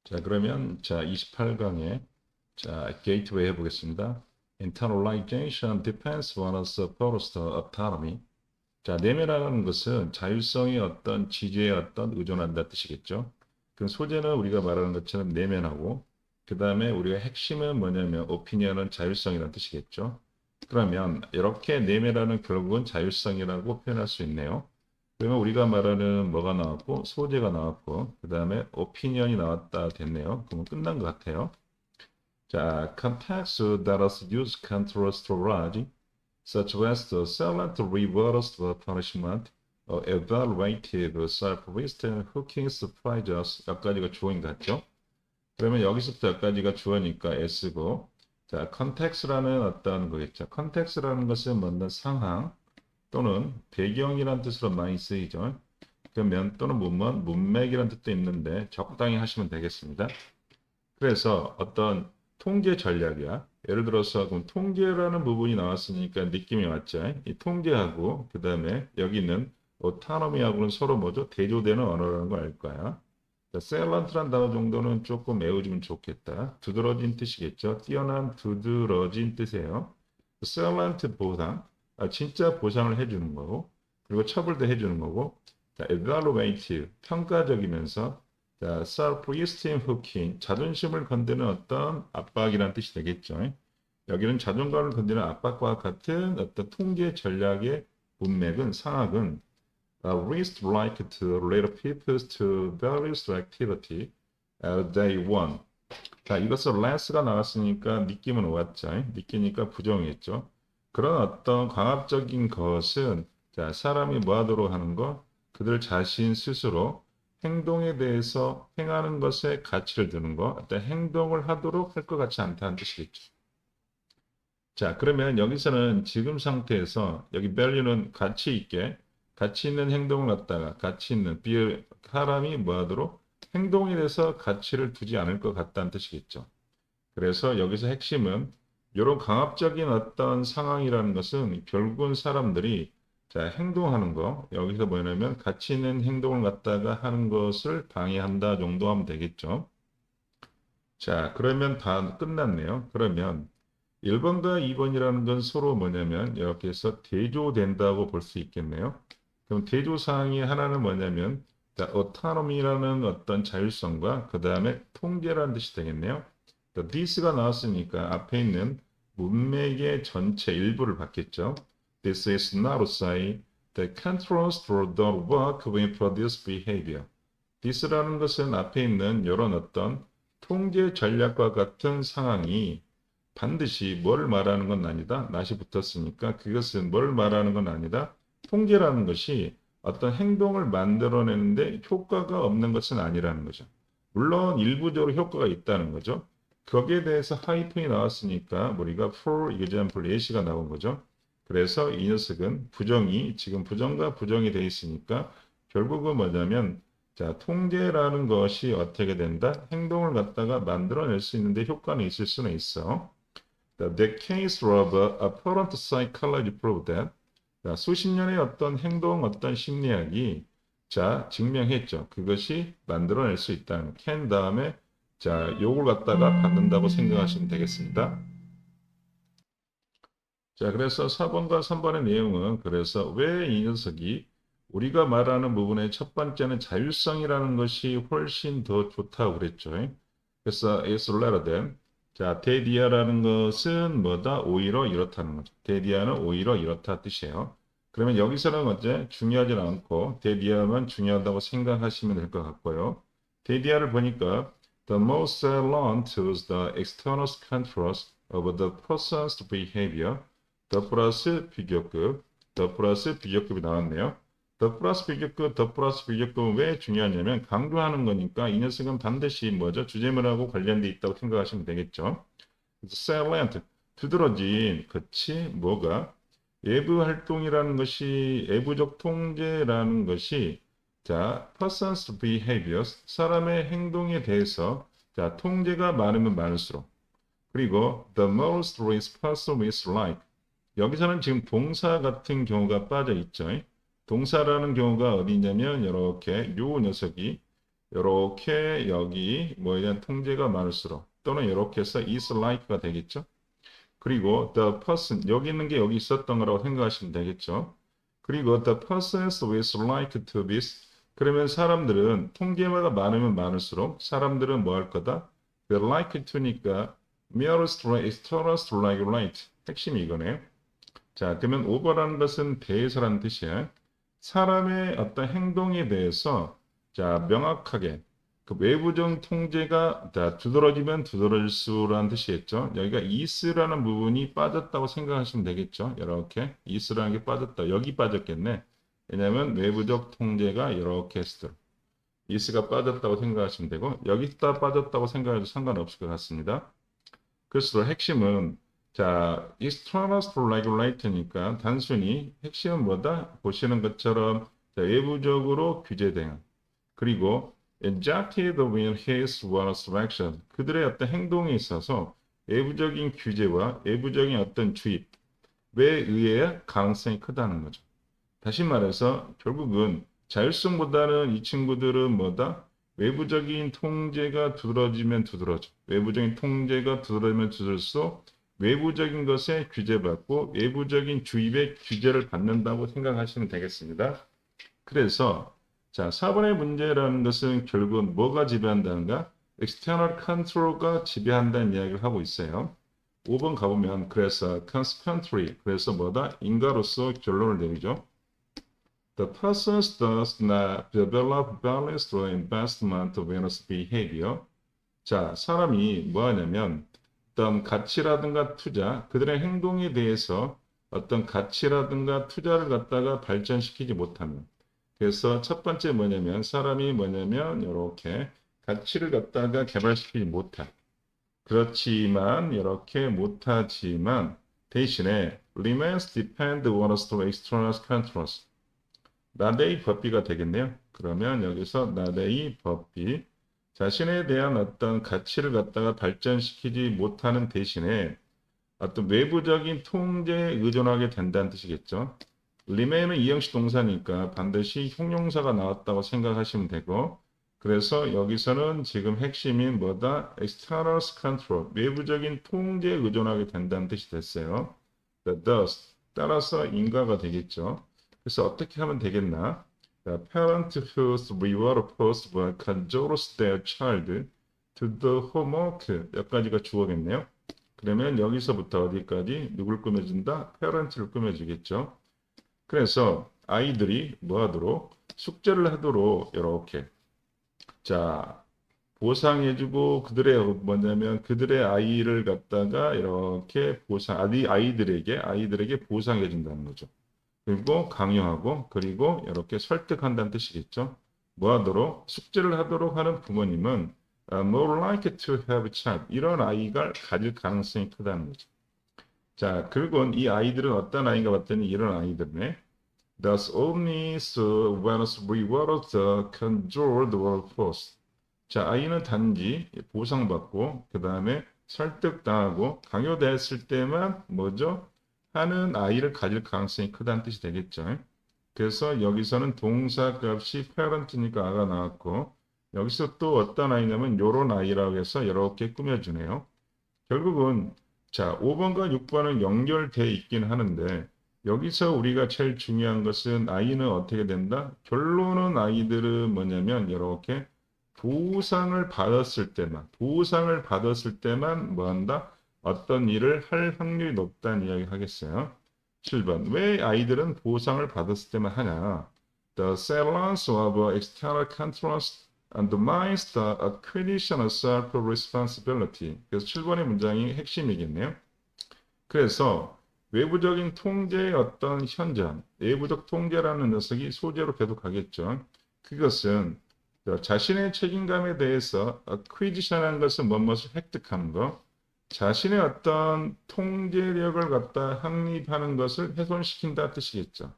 자, 그러면 28강에 게이트웨이 해보겠습니다. Internalization depends on the first autonomy. 자, 내면이라는 것은 자율성의 어떤 지지에 어떤 의존한다 뜻이겠죠. 그 소재는 우리가 말하는 것처럼 내면하고 그 다음에 우리가 핵심은 뭐냐면 오피니언은 자율성이라는 뜻이겠죠. 그러면 이렇게 내면이라는 결국은 자율성이라고 표현할 수 있네요. 그러면 우리가 말하는 뭐가 나왔고 소재가 나왔고 그 다음에 오피니언이 나왔다 됐네요. 그러면 끝난 것 같아요. 자, context that is used control storage such as the silent reverse punishment, evaluative self-restraint, hooking surprises 여기까지가 주어인 것 같죠? 그러면 여기서부터 여기까지가 주어니까 S고 자, context라는 어떤 거겠죠. context라는 것은 뭔가 상황 또는 배경이라는 뜻으로 많이 쓰이죠. 그러면 또는 문맥이라는 뜻도 있는데 적당히 하시면 되겠습니다. 그래서 어떤 통계 전략이야. 예를 들어서 그럼 통계라는 부분이 나왔으니까 느낌이 왔죠. 이 통계하고 그 다음에 여기 있는 오타노미하고는 서로 뭐죠? 대조되는 언어라는 걸 알 거야. 셀런트란 단어 정도는 조금 외워주면 좋겠다. 두드러진 뜻이겠죠. 뛰어난 두드러진 뜻이에요. 셀런트 보상, 진짜 보상을 해주는 거고, 그리고 처벌도 해주는 거고, evaluative, 평가적이면서, self-esteem hooking, 자존심을 건드는 어떤 압박이라는 뜻이 되겠죠. 여기는 자존감을 건드는 압박과 같은 어떤 통계 전략의 문맥은 상황은 risk like to lead people to various activity as they want. 자, 이것은 less가 나왔으니까 느낌은 왔죠. 느끼니까 부정했죠. 그런 어떤 강압적인 것은 자, 사람이 뭐 하도록 하는 것, 그들 자신 스스로 행동에 대해서 행하는 것에 가치를 두는 것, 어떤 행동을 하도록 할 것 같지 않다는 뜻이겠죠. 자, 그러면 여기서는 지금 상태에서 여기 value는 가치 있는 행동을 갖다가 가치 있는 사람이 뭐 하도록 행동에 대해서 가치를 두지 않을 것 같다는 뜻이겠죠. 그래서 여기서 핵심은 이런 강압적인 어떤 상황이라는 것은 결국은 사람들이 행동하는 거 여기서 뭐냐면 가치 있는 행동을 갖다가 하는 것을 방해한다 정도 하면 되겠죠. 자, 그러면 다 끝났네요. 그러면 1번과 2번이라는 건 서로 뭐냐면 이렇게 해서 대조된다고 볼 수 있겠네요. 그럼 대조사항이 하나는 뭐냐면 autonomy라는 어떤 자율성과 그 다음에 통제라는 뜻이 되겠네요. this가 나왔으니까 앞에 있는 문맥의 전체 일부를 받겠죠. This is not to say that controls for the work will produce behavior. this라는 것은 앞에 있는 이런 어떤 통제 전략과 같은 상황이 반드시 뭘 말하는 건 아니다. 낫이 붙었으니까 그것은 뭘 말하는 건 아니다. 통제라는 것이 어떤 행동을 만들어내는데 효과가 없는 것은 아니라는 거죠. 물론 일부적으로 효과가 있다는 거죠. 거기에 대해서 하이픈이 나왔으니까 우리가 for example 예시가 나온 거죠. 그래서 이 녀석은 부정이 지금 부정과 부정이 돼 있으니까 결국은 뭐냐면 자, 통제라는 것이 어떻게 된다? 행동을 갖다가 만들어낼 수 있는데 효과는 있을 수는 있어. The case of apparent psychology proved that 자, 수십 년의 어떤 행동, 어떤 심리학이 증명했죠. 그것이 만들어낼 수 있다는 can 다음에 요걸 갖다가 받는다고 생각하시면 되겠습니다. 자, 그래서 4번과 3번의 내용은 그래서 왜 이 녀석이 우리가 말하는 부분의 첫 번째는 자율성이라는 것이 훨씬 더 좋다고 그랬죠. 그래서 is rather than 데디아라는 것은 뭐다? 오히려 이렇다는 거죠. 데디아는 오히려 이렇다 뜻이에요. 그러면 여기서는 어째 중요하진 않고 데디아만 중요하다고 생각하시면 될 것 같고요. 데디아를 보니까 the most learn to the external controls of the person's behavior 더 플러스 비교급, 더 플러스 비교급이 나왔네요. 더 플러스 비교급, 더 플러스 비교급은 왜 중요하냐면 강조하는 거니까 이 녀석은 반드시 뭐죠? 주제문하고 관련돼 있다고 생각하시면 되겠죠. salient, 두드러진, 그치? 뭐가? 외부 활동이라는 것이, 외부적 통제라는 것이 person's behaviors, 사람의 행동에 대해서 통제가 많으면 많을수록 그리고 the most responsible is like 여기서는 지금 동사 같은 경우가 빠져 있죠. 동사라는 경우가 어디 있냐면 이렇게 요 녀석이 이렇게 여기 뭐에 대한 통제가 많을수록 또는 이렇게 해서 is like가 되겠죠. 그리고 the person 여기 있는 게 여기 있었던 거라고 생각하시면 되겠죠. 그리고 the persons with like to this 그러면 사람들은 통계마다 많으면 많을수록 사람들은 뭐 할 거다? 그 like to니까 merest external like right 핵심이 이거네요. 자, 그러면 over라는 것은 대해서라는 뜻이에요. 사람의 어떤 행동에 대해서 자, 명확하게 그 외부적 통제가 자, 두드러지면 두드러질수라는 뜻이겠죠. 여기가 is라는 부분이 빠졌다고 생각하시면 되겠죠. 이렇게 is라는 게 빠졌다. 여기 빠졌겠네. 왜냐하면 외부적 통제가 이렇게 했을 때 is가 빠졌다고 생각하시면 되고 여기다 빠졌다고 생각해도 상관없을 것 같습니다. 그래서 핵심은 자, external regulator니까 단순히 핵심은 뭐다? 보시는 것처럼 자, 외부적으로 규제된 그리고 injected with his words of action 그들의 어떤 행동에 있어서 외부적인 규제와 외부적인 어떤 주입에 의해 가능성이 크다는 거죠. 다시 말해서 결국은 자율성보다는 이 친구들은 뭐다? 외부적인 통제가 두드러지면 두드러져. 외부적인 통제가 두드러지면 두드러질수록 외부적인 것에 규제받고 외부적인 주입의 규제를 받는다고 생각하시면 되겠습니다. 그래서 자, 4번의 문제라는 것은 결국은 뭐가 지배한다는가? external control가 지배한다는 이야기를 하고 있어요. 5번 가보면 그래서 consequently 그래서 뭐다? 인가로서 결론을 내리죠. The person does not develop balanced investment awareness behavior. 자, 사람이 뭐 하냐면 어떤 가치라든가 투자, 그들의 행동에 대해서 어떤 가치라든가 투자를 갖다가 발전시키지 못하면. 그래서 첫 번째 뭐냐면 사람이 뭐냐면 이렇게 가치를 갖다가 개발시키지 못해. 그렇지만 이렇게 못하지만 대신에 remains depend on external controls. 나데이 법비가 되겠네요. 그러면 여기서 나데이 법비 자신에 대한 어떤 가치를 갖다가 발전시키지 못하는 대신에 어떤 외부적인 통제에 의존하게 된다는 뜻이겠죠. remain은 이형식 동사니까 반드시 형용사가 나왔다고 생각하시면 되고 그래서 여기서는 지금 핵심인 뭐다? external control, 외부적인 통제에 의존하게 된다는 뜻이 됐어요. thus, 따라서 인가가 되겠죠. 그래서 어떻게 하면 되겠나? Parent whose reward post will controls their child to the homework. 여기까지가 주어겠네요. 그러면 여기서부터 어디까지 누굴 꾸며준다? parent를 꾸며주겠죠. 그래서 아이들이 뭐 하도록? 숙제를 하도록 이렇게 자 보상해주고 그들의 뭐냐면 그들의 아이를 갖다가 이렇게 아이들에게 보상해준다는 거죠. 그리고 강요하고 그리고 이렇게 설득한다는 뜻이겠죠. 뭐 하도록 숙제를 하도록 하는 부모님은 more likely to have a child 이런 아이가 가질 가능성이 크다는 거죠. 자, 그리고 이 아이들은 어떤 아이인가 봤더니 이런 아이들네. Thus only when rewarded controlled workforce. 자, 아이는 단지 보상받고 그 다음에 설득당하고 강요됐을 때만 뭐죠? 하는 아이를 가질 가능성이 크다는 뜻이 되겠죠. 그래서 여기서는 동사 값이 parent니까 아가 나왔고 여기서 또 어떤 아이냐면 요런 아이라고 해서 이렇게 꾸며주네요. 결국은 자 5번과 6번은 연결돼 있긴 하는데 여기서 우리가 제일 중요한 것은 아이는 어떻게 된다? 결론은 아이들은 뭐냐면 이렇게 보상을 받았을 때만 뭐 한다? 어떤 일을 할 확률이 높다는 이야기 하겠어요. 7번. 왜 아이들은 보상을 받았을 때만 하냐? The silence of external controls undermines the acquisition of self-responsibility. 그래서 7번의 문장이 핵심이겠네요. 그래서 외부적인 통제의 어떤 현장, 내부적 통제라는 녀석이 소재로 계속 가겠죠. 그것은 자신의 책임감에 대해서 acquisition하는 것은 무엇을 획득하는 것, 자신의 어떤 통제력을 갖다 확립하는 것을 훼손시킨다 뜻이겠죠.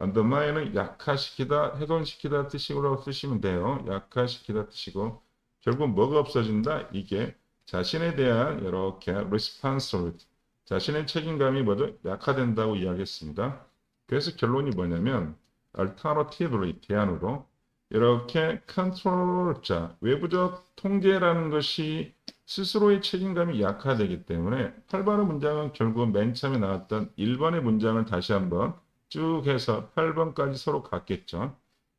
undermine은 약화시키다, 훼손시키다 뜻으로 쓰시면 돼요. 약화시키다 뜻이고 결국 뭐가 없어진다? 이게 자신에 대한 이렇게 responsibility, 자신의 책임감이 모두 약화된다고 이야기했습니다. 그래서 결론이 뭐냐면 alternatively, 대안으로 이렇게 컨트롤, 자, 외부적 통제라는 것이 스스로의 책임감이 약화되기 때문에 8번의 문장은 결국 맨 처음에 나왔던 1번의 문장을 다시 한번 쭉 해서 8번까지 서로 같겠죠.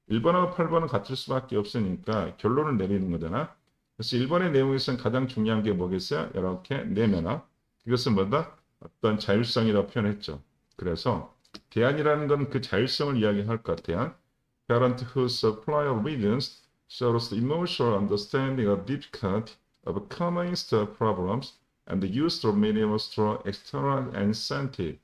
1번하고 8번은 같을 수밖에 없으니까 결론을 내리는 거잖아. 그래서 1번의 내용에서는 가장 중요한 게 뭐겠어요? 이렇게 내면화. 이것은 뭐다? 어떤 자율성이라고 표현했죠. 그래서 대안이라는 건 그 자율성을 이야기할 것 같아요. Parent whose supply of reasons shows the emotional understanding of difficulty of coming to problems and the use of minimal strong external incentive.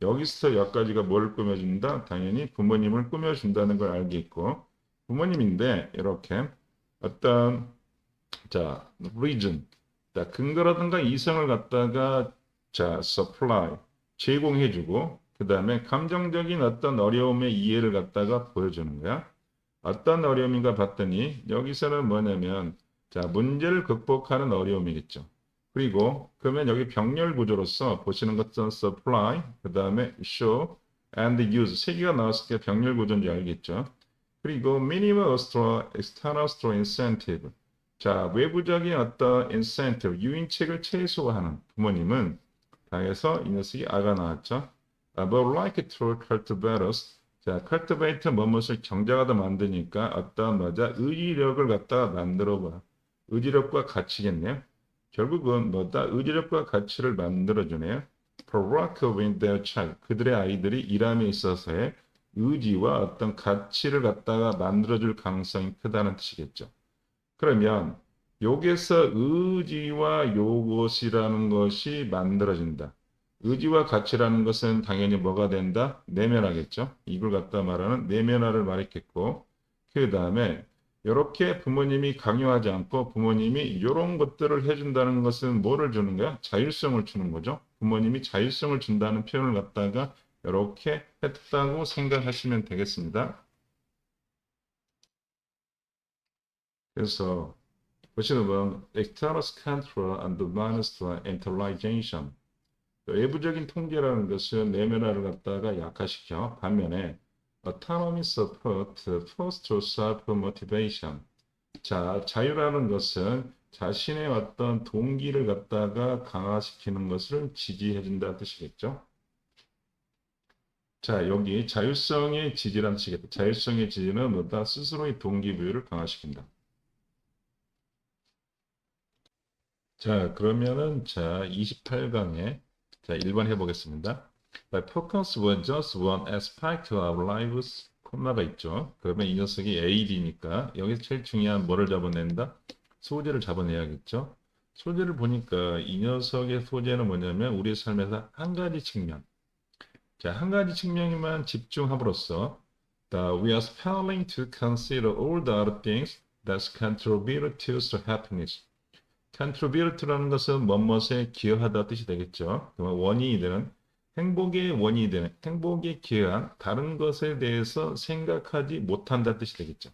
여기서 여기까지가 뭘 꾸며준다? 당연히 부모님을 꾸며준다는 걸 알겠고, 부모님인데 이렇게 어떤 자 reason, 자 근거라든가 이성을 갖다가 자 supply 제공해주고, 그 다음에 감정적인 어떤 어려움의 이해를 갖다가 보여주는 거야. 어떤 어려움인가 봤더니 여기서는 뭐냐면 자 문제를 극복하는 어려움이겠죠. 그리고 그러면 여기 병렬 구조로서 보시는 것은 supply, 그 다음에 show and use 세 개가 나왔을 때 병렬 구조인지 알겠죠. 그리고 minimal external strain incentive, 자 외부적인 어떤 incentive 유인책을 최소화하는 부모님은 당해서 이 녀석이 아가 나왔죠. But like to cultivate us, 자, cultivate 뭐뭇을 경작하다 만드니까 어떤 뭐자 의지력을 갖다가 만들어 봐. 의지력과 가치겠네요. 결국은 뭐다 의지력과 가치를 만들어 주네요. Provoke with their child, 그들의 아이들이 일함에 있어서의 의지와 어떤 가치를 갖다가 만들어 줄 가능성이 크다는 뜻이겠죠. 그러면 여기에서 의지와 요것이라는 것이 만들어진다. 의지와 가치라는 것은 당연히 뭐가 된다? 내면화겠죠. 이걸 갖다 말하는 내면화를 말했겠고, 그 다음에 이렇게 부모님이 강요하지 않고 부모님이 이런 것들을 해준다는 것은 뭐를 주는 거야? 자율성을 주는 거죠. 부모님이 자율성을 준다는 표현을 갖다가 이렇게 했다고 생각하시면 되겠습니다. 그래서 보시면 external control and minus internalization, 외부적인 통제라는 것은 내면화를 갖다가 약화시켜 반면에 autonomy support foster self motivation, 자 자유라는 것은 자신의 어떤 동기를 갖다가 강화시키는 것을 지지해준다는 뜻이겠죠. 자 여기 자율성의 지지라는 뜻이겠다. 자율성의 지지는 뭐다? 스스로의 동기부여를 강화시킨다. 자, 그러면은 자, 28강에 자, 1번 해보겠습니다. My focus was just one aspect of our lives, 콤마가 있죠. 그러면 이 녀석이 AD니까 여기서 제일 중요한 뭐를 잡아낸다? 소재를 잡아내야겠죠. 소재를 보니까 이 녀석의 소재는 뭐냐면 우리 삶에서 한 가지 측면. 자, 한 가지 측면에만 집중함으로써 we are failing to consider all the other things that contribute to happiness. contribute라는 것은 뭐뭇에 기여하다 뜻이 되겠죠. 그러면 원인이 되는 행복의 원인이 되는 행복에 기여한 다른 것에 대해서 생각하지 못한다 뜻이 되겠죠.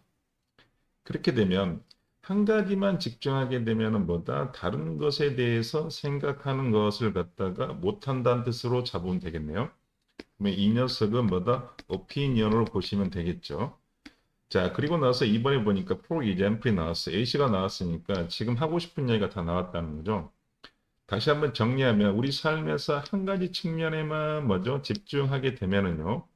그렇게 되면 한 가지만 집중하게 되면은 뭐다 다른 것에 대해서 생각하는 것을 갖다가 못한다는 뜻으로 잡으면 되겠네요. 그러면 이 녀석은 뭐다 opinion으로 보시면 되겠죠. 자, 그리고 나서 이번에 보니까 for example이 나왔어요. A씨가 나왔으니까 지금 하고 싶은 얘기가 다 나왔다는 거죠. 다시 한번 정리하면 우리 삶에서 한 가지 측면에만 먼저 집중하게 되면은요.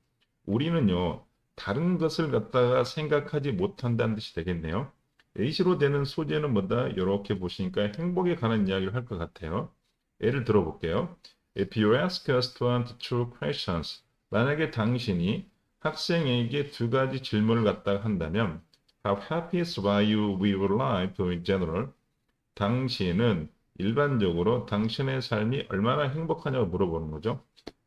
우리는요. 다른 것을 갖다가 생각하지 못한다는 뜻이 되겠네요. A씨로 되는 소재는 뭐다? 이렇게 보시니까 행복에 관한 이야기를 할 것 같아요. 예를 들어볼게요. If you ask a student two questions, 만약에 당신이 학생에게 두 가지 질문을 갖다가 한다면 How happy are you with your life in general? 당신은 일반적으로 당신의 삶이 얼마나 행복하냐고 물어보는 거죠.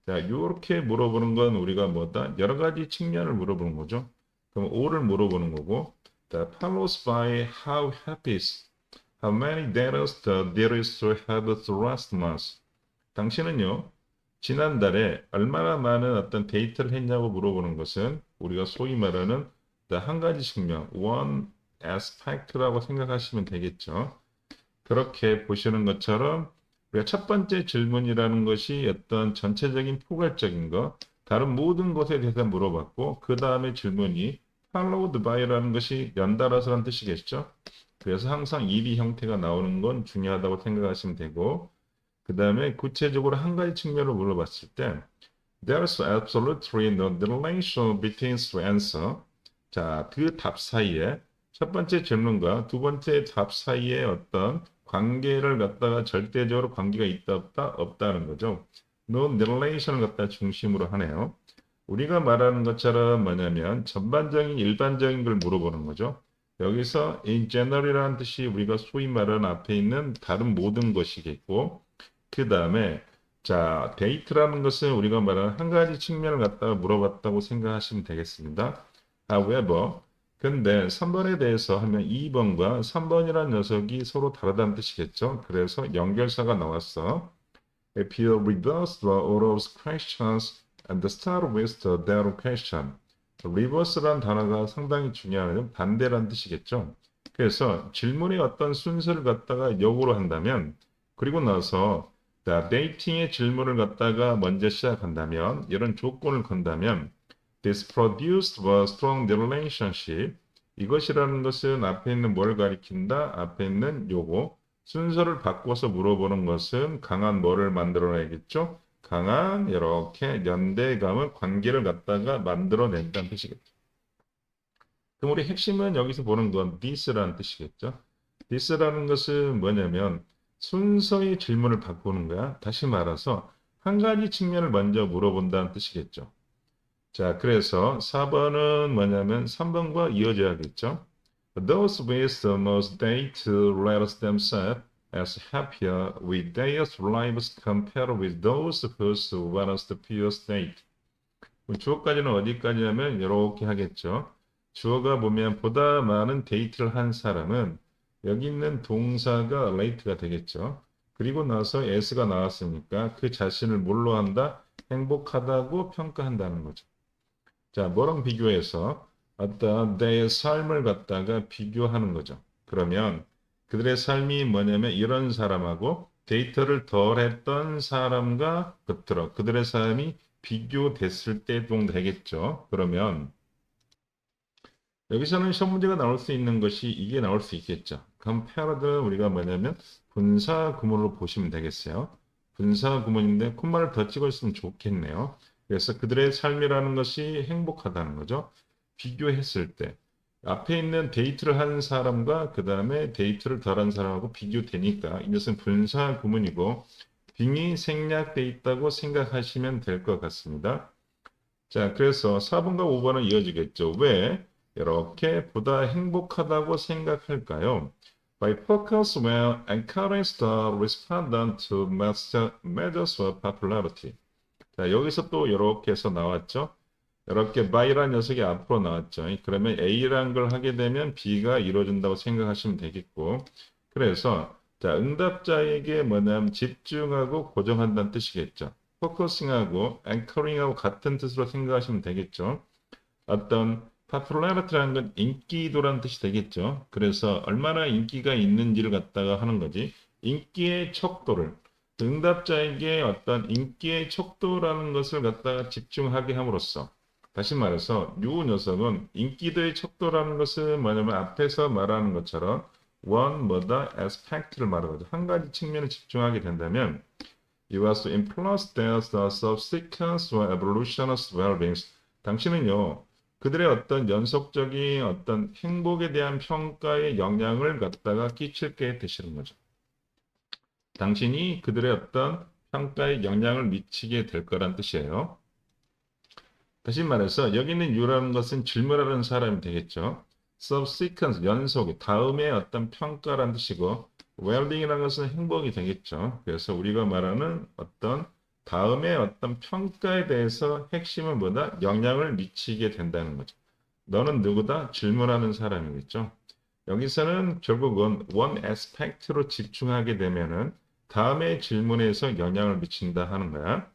자, 이렇게 물어보는 건 우리가 뭐다? 여러 가지 측면을 물어보는 거죠. 그럼 O를 물어보는 거고, follows by how happy is, how many days there is to have the last month. 당신은요, 지난달에 얼마나 많은 어떤 데이트를 했냐고 물어보는 것은 우리가 소위 말하는 한 가지 측면, one aspect라고 생각하시면 되겠죠. 그렇게 보시는 것처럼 우리가 첫 번째 질문이라는 것이 어떤 전체적인 포괄적인 것, 다른 모든 것에 대해서 물어봤고 그 다음에 질문이 followed by라는 것이 연달아서라는 뜻이겠죠. 그래서 항상 if 형태가 나오는 건 중요하다고 생각하시면 되고, 그 다음에 구체적으로 한 가지 측면으로 물어봤을 때 there's absolutely no relation between the answer. 자, 그 답 사이에 첫 번째 질문과 두 번째 답 사이에 어떤 관계를 갖다가 절대적으로 관계가 있다 없다 없다는 거죠. no relation을 갖다 중심으로 하네요. 우리가 말하는 것처럼 뭐냐면 전반적인 일반적인 걸 물어보는 거죠. 여기서 in general이라는 뜻이 우리가 소위 말하는 앞에 있는 다른 모든 것이겠고, 그 다음에 자, 데이트라는 것은 우리가 말하는 한 가지 측면을 갖다가 물어봤다고 생각하시면 되겠습니다. However, 근데 3번에 대해서 하면 2번과 3번이라는 녀석이 서로 다르다는 뜻이겠죠. 그래서 연결사가 나왔어. Appear reverse the order of questions and start with the their question. reverse란 단어가 상당히 중요한 반대란 뜻이겠죠. 그래서 질문의 어떤 순서를 갖다가 역으로 한다면, 그리고 나서 데이팅의 질문을 갖다가 먼저 시작한다면, 이런 조건을 건다면 this produced a strong relationship. 이것이라는 것은 앞에 있는 뭘 가리킨다? 앞에 있는 요거 순서를 바꿔서 물어보는 것은 강한 뭐를 만들어내겠죠? 강한 이렇게 연대감을 관계를 갖다가 만들어낸다는 뜻이겠죠. 그럼 우리 핵심은 여기서 보는 건 this라는 뜻이겠죠. this라는 것은 뭐냐면 순서의 질문을 바꾸는 거야. 다시 말해서 한 가지 측면을 먼저 물어본다는 뜻이겠죠. 자, 그래서 4번은 뭐냐면 3번과 이어져야겠죠. Those with the most date rate themselves as happier with their lives compared with those whose was the pure state. 주어까지는 어디까지냐면 이렇게 하겠죠. 주어가 보면 보다 많은 데이트를 한 사람은 여기 있는 동사가 late가 되겠죠. 그리고 나서 s가 나왔으니까 그 자신을 뭘로 한다? 행복하다고 평가한다는 거죠. 자, 뭐랑 비교해서 어떤 내 삶을 갖다가 비교하는 거죠. 그러면 그들의 삶이 뭐냐면 이런 사람하고 데이터를 덜 했던 사람과 끝으로 그들의 삶이 비교됐을 때 정도 되겠죠. 그러면 여기서는 시험 문제가 나올 수 있는 것이 이게 나올 수 있겠죠. compared는 우리가 뭐냐면 분사 구문으로 보시면 되겠어요. 분사 구문인데 콤마를 더 찍어 있으면 좋겠네요. 그래서 그들의 삶이라는 것이 행복하다는 거죠. 비교했을 때 앞에 있는 데이트를 한 사람과 그 다음에 데이트를 덜 한 사람하고 비교되니까 이것은 분사 구문이고 빙이 생략돼 있다고 생각하시면 될 것 같습니다. 자, 그래서 4번과 5번은 이어지겠죠. 왜 이렇게 보다 행복하다고 생각할까요? By focus where encourage the respondent to measures of popularity. 자, 여기서 또 이렇게 해서 나왔죠. 이렇게 by라는 녀석이 앞으로 나왔죠. 그러면 A라는 걸 하게 되면 B가 이루어진다고 생각하시면 되겠고. 그래서 자, 응답자에게 뭐냐면 집중하고 고정한다는 뜻이겠죠. 포커싱하고 앵커링하고 같은 뜻으로 생각하시면 되겠죠. 어떤 popularity라는 건 인기도라는 뜻이 되겠죠. 그래서 얼마나 인기가 있는지를 갖다가 하는 거지. 인기의 척도를 응답자에게 어떤 인기의 척도라는 것을 갖다가 집중하게 함으로써 다시 말해서 이 녀석은 인기도의 척도라는 것은 뭐냐면 앞에서 말하는 것처럼 one 뭐다 aspect를 말하거든. 한 가지 측면에 집중하게 된다면 you are to influence their subsequent or evolutionist well-being. 당신은요 그들의 어떤 연속적인 어떤 행복에 대한 평가에 영향을 갖다가 끼칠게 되시는 거죠. 당신이 그들의 어떤 평가에 영향을 미치게 될 거란 뜻이에요. 다시 말해서 여기 있는 you라는 것은 질문하는 사람이 되겠죠. subsequent, 연속이 다음에 어떤 평가란 뜻이고 well-being이라는 것은 행복이 되겠죠. 그래서 우리가 말하는 어떤 다음에 어떤 평가에 대해서 핵심은 뭐다? 영향을 미치게 된다는 거죠. 너는 누구다? 질문하는 사람이겠죠. 여기서는 결국은 one aspect로 집중하게 되면은 다음의 질문에서 영향을 미친다 하는 거야.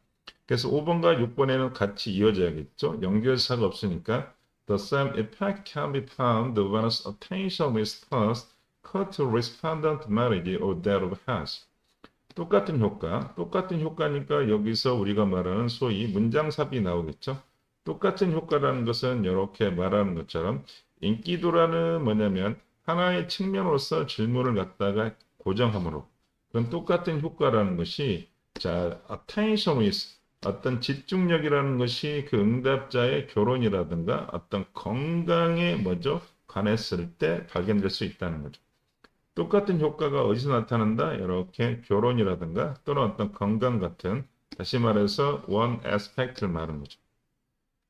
그래서 5번과 6번에는 같이 이어져야겠죠. 연결사가 없으니까 the same effect can be found when attention is first cut to respondent melody or that of has. 똑같은 효과, 똑같은 효과니까 여기서 우리가 말하는 소위 문장삽이 나오겠죠. 똑같은 효과라는 것은 이렇게 말하는 것처럼 인기도라는 뭐냐면 하나의 측면으로서 질문을 갖다가 고정함으로 그건 똑같은 효과라는 것이 자, attention is 어떤 집중력이라는 것이 그 응답자의 결혼이라든가 어떤 건강에 뭐죠? 관했을 때 발견될 수 있다는 거죠. 똑같은 효과가 어디서 나타난다? 이렇게 결혼이라든가 또는 어떤 건강 같은 다시 말해서 one aspect를 말하는 거죠.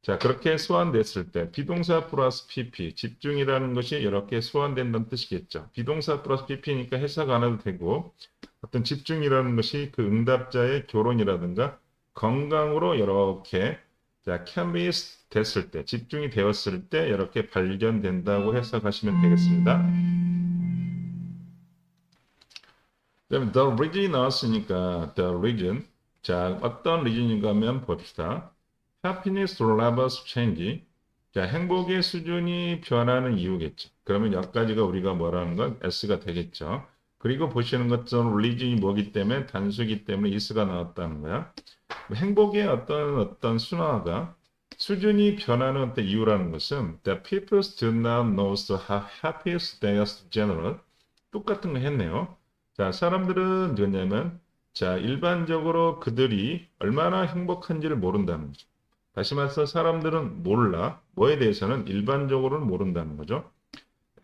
자, 그렇게 소환됐을 때 비동사 플러스 PP, 집중이라는 것이 이렇게 소환된다는 뜻이겠죠. 비동사 플러스 PP니까 해석 안 해도 되고 어떤 집중이라는 것이 그 응답자의 결혼이라든가 건강으로 이렇게 자, can be 됐을 때, 집중이 되었을 때 이렇게 발견된다고 해석하시면 되겠습니다. 그다음에 the reason이 나왔으니까 the reason. 자, 어떤 reason인가 하면 봅시다. happiness levels change. 자, 행복의 수준이 변하는 이유겠죠. 그러면 여기까지가 우리가 뭐라는 건 S가 되겠죠. 그리고 보시는 것처럼 reason이 뭐기 때문에 단수기 때문에 is가 나왔다는 거야. 행복의 어떤 순화가 수준이 변하는 어떤 이유라는 것은 the people do not know how happy they are general. 똑같은 거 했네요. 자, 사람들은 뭐냐면 자, 일반적으로 그들이 얼마나 행복한지를 모른다는 거죠. 다시 말해서 사람들은 몰라. 뭐에 대해서는 일반적으로는 모른다는 거죠.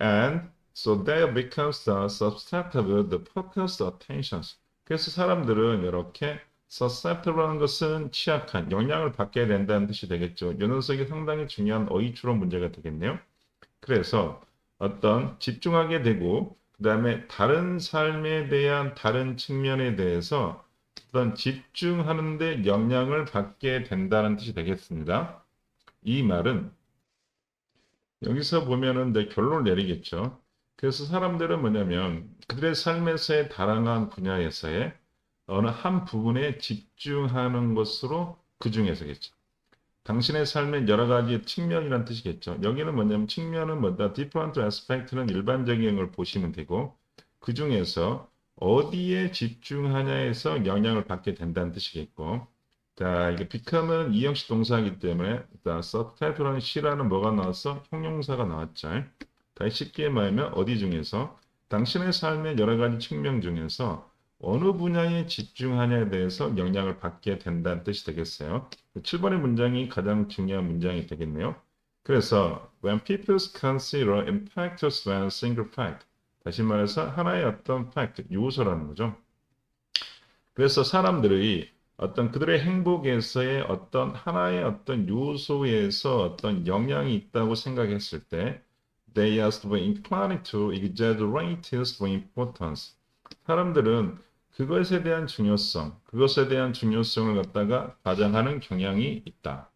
And so they become susceptible to focused attentions. 그래서 사람들은 이렇게 susceptible라는 것은 취약한, 영향을 받게 된다는 뜻이 되겠죠. 이 녀석이 상당히 중요한 어휘추론 문제가 되겠네요. 그래서 어떤 집중하게 되고 그 다음에 다른 삶에 대한 다른 측면에 대해서 어떤 집중하는데 영향을 받게 된다는 뜻이 되겠습니다. 이 말은 여기서 보면은 내 결론을 내리겠죠. 그래서 사람들은 뭐냐면 그들의 삶에서의 다양한 분야에서의 어느 한 부분에 집중하는 것으로 그 중에서겠죠. 당신의 삶의 여러 가지 측면이란 뜻이겠죠. 여기는 뭐냐면 측면은 뭐다? different aspect는 일반적인 걸 보시면 되고 그 중에서 어디에 집중하냐에서 영향을 받게 된다는 뜻이겠고 자, 이게 become은 이형식 동사이기 때문에 자, subject라는 시라는 뭐가 나왔어? 형용사가 나왔죠. 다시 쉽게 말하면 어디 중에서 당신의 삶의 여러 가지 측면 중에서 어느 분야에 집중하냐에 대해서 영향을 받게 된다는 뜻이 되겠어요. 7번의 문장이 가장 중요한 문장이 되겠네요. 그래서 when people consider impacts when single fact 다시 말해서 하나의 어떤 fact, 요소라는 거죠. 그래서 사람들이 어떤 그들의 행복에서의 어떤 하나의 어떤 요소에서 어떤 영향이 있다고 생각했을 때 they are inclined to exaggerate its importance. 사람들은 그것에 대한 중요성, 그것에 대한 중요성을 갖다가 과장하는 경향이 있다.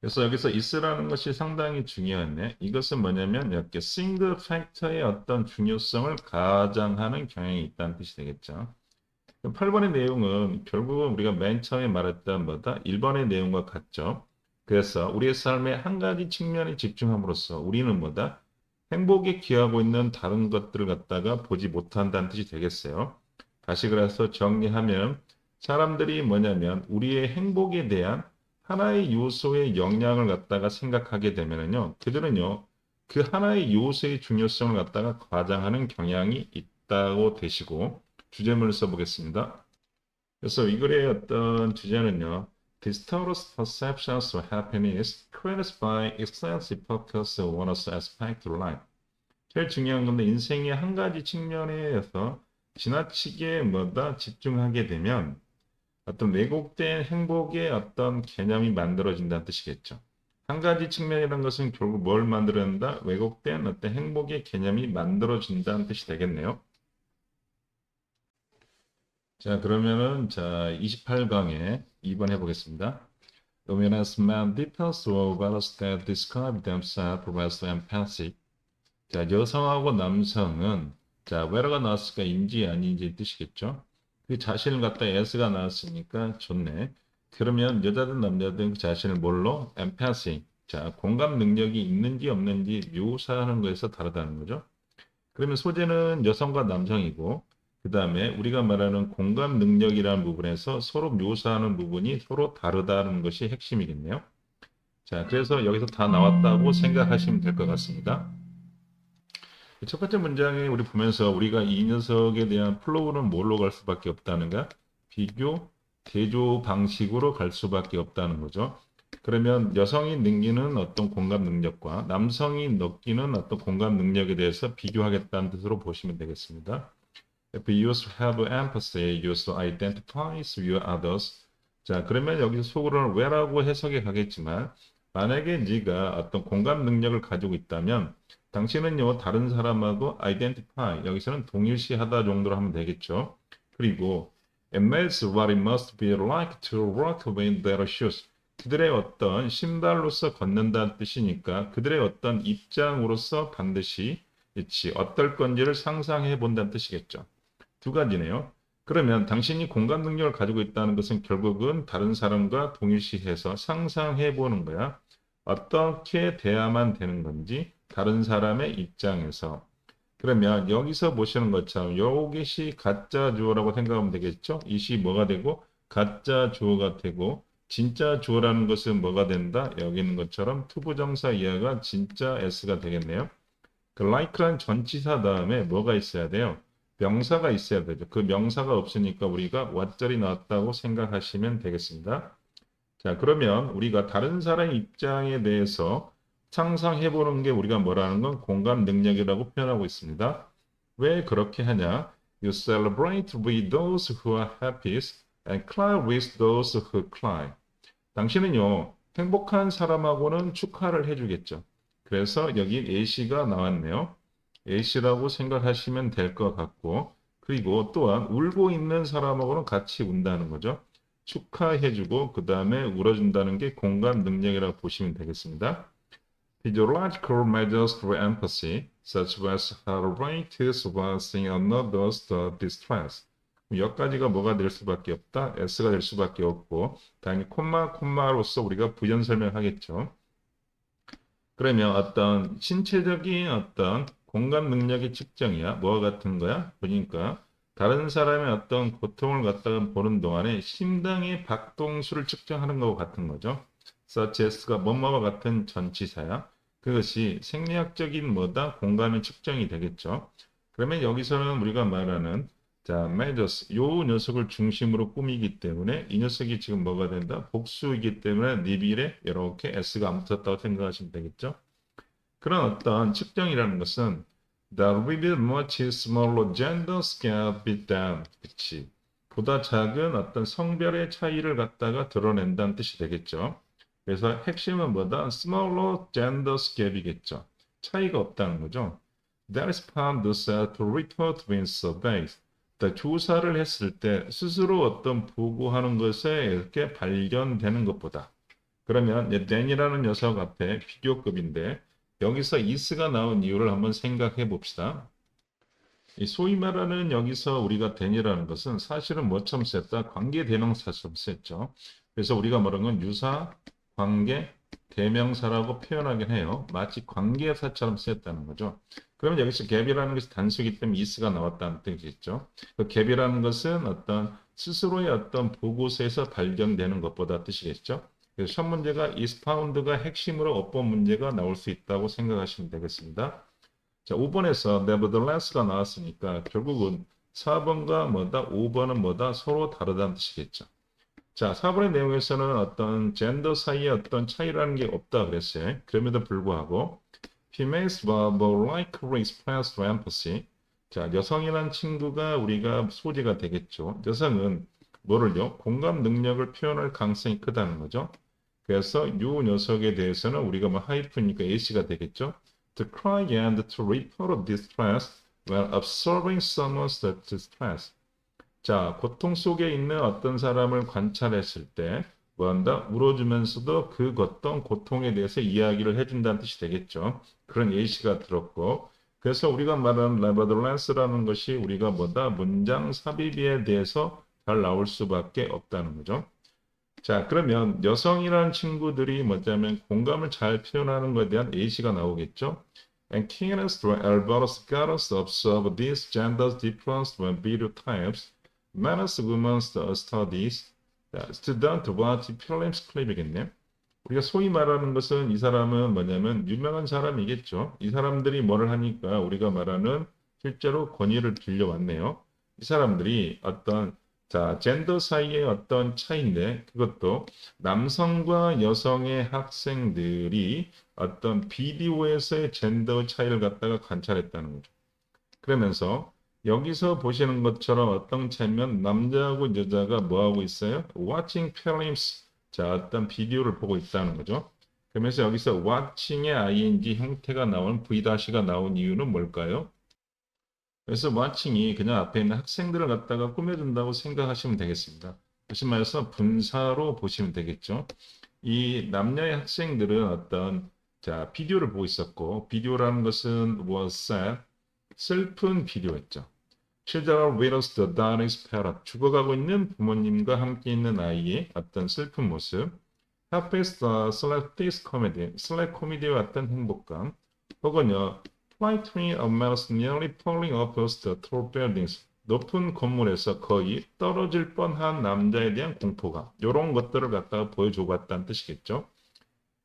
그래서 여기서 is라는 것이 상당히 중요하네. 이것은 뭐냐면 이렇게 single factor의 어떤 중요성을 가장하는 경향이 있다는 뜻이 되겠죠. 8번의 내용은 결국은 우리가 맨 처음에 말했던 뭐다? 1번의 내용과 같죠. 그래서 우리의 삶의 한 가지 측면에 집중함으로써 우리는 뭐다? 행복에 기하고 있는 다른 것들을 갖다가 보지 못한다는 뜻이 되겠어요. 다시 그래서 정리하면 사람들이 뭐냐면 우리의 행복에 대한 하나의 요소의 영향을 갖다가 생각하게 되면은요, 그들은요, 그 하나의 요소의 중요성을 갖다가 과장하는 경향이 있다고 되시고, 주제문을 써보겠습니다. 그래서 이 글의 어떤 주제는요, Distorted perceptions of happiness created by excessive focus on one aspect of life. 제일 중요한 건데 인생의 한 가지 측면에서 지나치게 뭐다 집중하게 되면 어떤 왜곡된 행복의 어떤 개념이 만들어진다는 뜻이겠죠. 한 가지 측면이라는 것은 결국 뭘 만들어낸다? 왜곡된 어떤 행복의 개념이 만들어진다는 뜻이 되겠네요. 자, 그러면은 자, 28강에 2번 해보겠습니다. Whereas men differ so others that describe themselves as empathic. 자, 여성하고 남성은 자, where가 나왔으니까 인지 아닌지 뜻이겠죠. 그 자신을 갖다 as가 나왔으니까 좋네. 그러면 여자든 남자든 그 자신을 뭘로? empathy. 자, 공감 능력이 있는지 없는지 묘사하는 거에서 다르다는 거죠. 그러면 소재는 여성과 남성이고 그 다음에 우리가 말하는 공감 능력이라는 부분에서 서로 묘사하는 부분이 서로 다르다는 것이 핵심이겠네요. 자, 그래서 여기서 다 나왔다고 생각하시면 될 것 같습니다. 첫 번째 문장에 우리 보면서 우리가 이 녀석에 대한 플로우는 뭘로 갈 수밖에 없다는가? 비교, 대조 방식으로 갈 수밖에 없다는 거죠. 그러면 여성이 느끼는 어떤 공감 능력과 남성이 느끼는 어떤 공감 능력에 대해서 비교하겠다는 뜻으로 보시면 되겠습니다. If you used to have empathy, you used to identify with your others. 자, 그러면 여기서 속어를 왜라고 해석해 가겠지만 만약에 네가 어떤 공감 능력을 가지고 있다면 당신은요 다른 사람하고 identify 여기서는 동일시하다 정도로 하면 되겠죠. 그리고 imagine what it must be like to walk in their shoes. 그들의 어떤 신발로서 걷는다는 뜻이니까 그들의 어떤 입장으로서 반드시 어떨 건지를 상상해 본다는 뜻이겠죠. 두 가지네요. 그러면 당신이 공감 능력을 가지고 있다는 것은 결국은 다른 사람과 동일시해서 상상해 보는 거야. 어떻게 돼야만 되는 건지 다른 사람의 입장에서. 그러면 여기서 보시는 것처럼 요것이 가짜 주어라고 생각하면 되겠죠? 이시 뭐가 되고 가짜 주어가 되고 진짜 주어라는 것은 뭐가 된다? 여기 있는 것처럼 투부정사 이하가 진짜 s가 되겠네요. 그 like란 전치사 다음에 뭐가 있어야 돼요? 명사가 있어야 되죠. 그 명사가 없으니까 우리가 what절이 나왔다고 생각하시면 되겠습니다. 자, 그러면 우리가 다른 사람의 입장에 대해서 상상해 보는 게 우리가 뭐라는 건 공감 능력이라고 표현하고 있습니다. 왜 그렇게 하냐? You celebrate with those who are happiest and cry with those who cry. 당신은요, 행복한 사람하고는 축하를 해주겠죠. 그래서 여기 A씨가 나왔네요. A씨라고 생각하시면 될 것 같고, 그리고 또한 울고 있는 사람하고는 같이 운다는 거죠. 축하해주고, 그 다음에 울어준다는 게 공감 능력이라고 보시면 되겠습니다. Physiological measures for empathy, such as heart rate, surpassing another's distress. 여기까지가 뭐가 될 수밖에 없다? S가 될 수밖에 없고 당연히 콤마로서 우리가 부연 설명하겠죠. 그러면 어떤 신체적인 어떤 공감 능력의 측정이야. 뭐와 같은 거야? 보니까 다른 사람의 어떤 고통을 갖다가 보는 동안에 심장의 박동수를 측정하는 것과 같은 거죠. such as가 뭐뭐와 같은 전치사야. 그것이 생리학적인 뭐다? 공감의 측정이 되겠죠. 그러면 여기서는 우리가 말하는 자, measures 요 녀석을 중심으로 꾸미기 때문에 이 녀석이 지금 뭐가 된다? 복수이기 때문에 니빌에 이렇게 s가 안 붙었다고 생각하시면 되겠죠. 그런 어떤 측정이라는 것은 the reveal much smaller gender scale be than 그치. 보다 작은 어떤 성별의 차이를 갖다가 드러낸다는 뜻이 되겠죠. 그래서 핵심은 뭐다? smaller gender scale이겠죠. 차이가 없다는 거죠. That is found to report when surveys. 조사를 했을 때 스스로 어떤 보고하는 것에 이렇게 발견되는 것보다 그러면 댄이라는 녀석 앞에 비교급인데 여기서 is가 나온 이유를 한번 생각해 봅시다. 이 소위 말하는 여기서 우리가 댄이라는 것은 사실은 뭐처럼 쓰였다? 관계대명사처럼 쓰였죠. 그래서 우리가 말하는 건 유사, 관계, 대명사라고 표현하긴 해요. 마치 관계사처럼 쓰였다는 거죠. 그러면 여기서 갭이라는 것이 단수이기 때문에 is가 나왔다는 뜻이겠죠. 그 갭이라는 것은 어떤 스스로의 어떤 보고서에서 발견되는 것보다 뜻이겠죠. 그래서 첫 문제가 is found가 핵심으로 어법 문제가 나올 수 있다고 생각하시면 되겠습니다. 자, 5번에서 nevertheless가 나왔으니까 결국은 4번과 뭐다, 5번은 뭐다, 서로 다르다는 뜻이겠죠. 자, 4번의 내용에서는 어떤 젠더 사이에 어떤 차이라는 게 없다 그랬어요. 그럼에도 불구하고 females were more likely expressed to empathy. 자, 여성이란 친구가 우리가 소재가 되겠죠. 여성은 뭐를요? 공감 능력을 표현할 가능성이 크다는 거죠. 그래서 이 녀석에 대해서는 우리가 뭐 하이프니까 A씨가 되겠죠. To cry and to report distress when observing someone's distress. 자, 고통 속에 있는 어떤 사람을 관찰했을 때 뭐한다? 울어주면서도 그 어떤 고통에 대해서 이야기를 해준다는 뜻이 되겠죠. 그런 예시가 들었고 그래서 우리가 말하는 nevertheless라는 것이 우리가 뭐다? 문장 삽입에 대해서 잘 나올 수밖에 없다는 거죠. 자, 그러면 여성이라는 친구들이 뭐냐면 공감을 잘 표현하는 것에 대한 예시가 나오겠죠. And Keenest to Albertus Gallus observe these gender difference when video types, men's women's studies, student watch films clip이겠네. 우리가 소위 말하는 것은 이 사람은 뭐냐면 유명한 사람이겠죠. 이 사람들이 뭐를 하니까 우리가 말하는 실제로 권위를 빌려왔네요. 이 사람들이 어떤 자, 젠더 사이의 어떤 차이인데 그것도 남성과 여성의 학생들이 어떤 비디오에서의 젠더 차이를 갖다가 관찰했다는 거죠. 그러면서 여기서 보시는 것처럼 어떤 차이면 남자하고 여자가 뭐 하고 있어요? Watching films. 자, 어떤 비디오를 보고 있다는 거죠. 그러면서 여기서 watching의 ing 형태가 나온 V-가 나온 이유는 뭘까요? 그래서 watching이 그냥 앞에 있는 학생들을 갖다가 꾸며준다고 생각하시면 되겠습니다. 다시 말해서 분사로 보시면 되겠죠. 이 남녀의 학생들은 어떤 자 비디오를 보고 있었고 비디오라는 것은 was sad 슬픈 비디오였죠. Children witness the dying parent 죽어가고 있는 부모님과 함께 있는 아이의 어떤 슬픈 모습. Happy's slapstick comedy 슬랩 코미디와 어떤 행복감. 혹은요 Flighting a mouse nearly falling off the tall buildings 높은 건물에서 거의 떨어질 뻔한 남자에 대한 공포감 이런 것들을 갖다가 보여주고 왔다는 뜻이겠죠.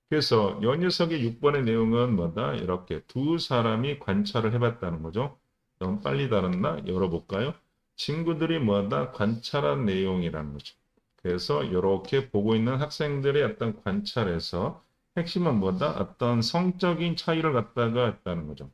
그래서 이 녀석의 6번의 내용은 뭐다? 이렇게 두 사람이 관찰을 해봤다는 거죠. 너무 빨리 달았나? 열어볼까요? 친구들이 뭐다? 관찰한 내용이라는 거죠. 그래서 이렇게 보고 있는 학생들의 어떤 관찰에서 핵심은 뭐다? 어떤 성적인 차이를 갖다가 했다는 거죠.